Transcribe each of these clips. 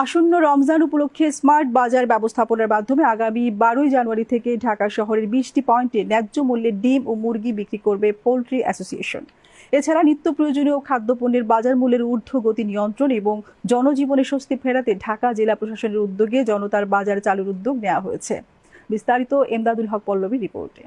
আসন্ন রমজান উপলক্ষে স্মার্ট বাজার ব্যবস্থাপনার মাধ্যমে আগামী 12 জানুয়ারি থেকে ঢাকা শহরের 20টি পয়েন্টে ন্যায্য মূল্যে ডিম ও মুরগি বিক্রি করবে পোল্ট্রি অ্যাসোসিয়েশন। এছাড়া নিত্য প্রয়োজনীয় খাদ্যপণ্যের বাজার মূল্যের ঊর্ধ্বগতি নিয়ন্ত্রণ এবং জনজীবনে স্বস্তি ফেরাতে ঢাকা জেলা প্রশাসনের উদ্যোগে জনতার বাজার চালুর উদ্যোগ নেওয়া হয়েছে। বিস্তারিত এমদাদুল হক পল্লবী রিপোর্টে।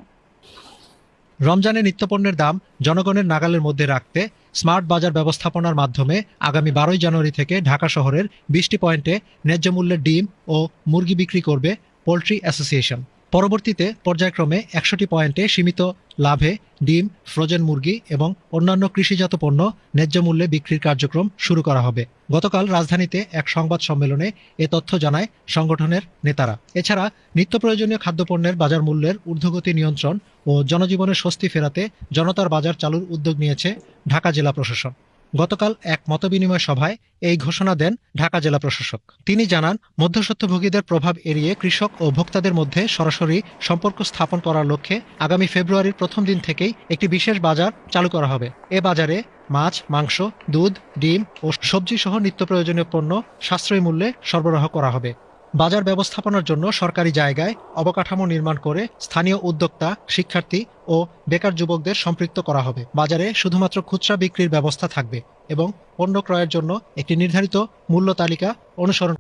রমজানে নিত্যপণ্যের দাম জনগণের নাগালের মধ্যে রাখতে স্মার্ট বাজার ব্যবস্থাপনার মাধ্যমে আগামী 12 জানুয়ারি থেকে ঢাকা শহরের 20টি পয়েন্টে ন্যায্য মূল্যের ডিম ও মুরগি বিক্রি করবে পোল্ট্রি অ্যাসোসিয়েশন। পরবর্তীতে পর্যায়ক্রমে 100টি পয়েন্টে সীমিত লাভে ডিম, ফ্রোজেন মুরগি এবং অন্যান্য কৃষিজাত পণ্য ন্যায্য মূল্যে বিক্রির কার্যক্রম শুরু করা হবে। গতকাল রাজধানীতে এক সংবাদ সম্মেলনে এ তথ্য জানায় সংগঠনের নেতারা। এছাড়া নিত্য প্রয়োজনীয় খাদ্যপণ্যের বাজার মূল্যের ঊর্ধ্বগতি নিয়ন্ত্রণ ও জনজীবনের স্বস্তি ফেরাতে জনতার বাজার চালুর উদ্যোগ নিয়েছে ঢাকা জেলা প্রশাসন। গতকাল এক মতবিনিময় সভায় এই ঘোষণা দেন ঢাকা জেলা প্রশাসক। তিনি জানান, মধ্যস্বত্বভোগীদের প্রভাব এড়িয়ে কৃষক ও ভোক্তাদের মধ্যে সরাসরি সম্পর্ক স্থাপন করার লক্ষ্যে আগামী ফেব্রুয়ারির প্রথম দিন থেকেই একটি বিশেষ বাজার চালু করা হবে। এ বাজারে মাছ, মাংস, দুধ, ডিম ও সবজি সহ নিত্য প্রয়োজনীয় পণ্য সাশ্রয়ী মূল্যে সরবরাহ করা হবে। বাজার ব্যবস্থাপনার জন্য সরকারি জায়গায় অবকাঠামো নির্মাণ করে স্থানীয় উদ্যোক্তা, শিক্ষার্থী ও বেকার যুবকদের সম্পৃক্ত করা হবে। বাজারে শুধুমাত্র খুচরা বিক্রির ব্যবস্থা থাকবে এবং পণ্য ক্রয়ের জন্য একটি নির্ধারিত মূল্য তালিকা অনুসরণ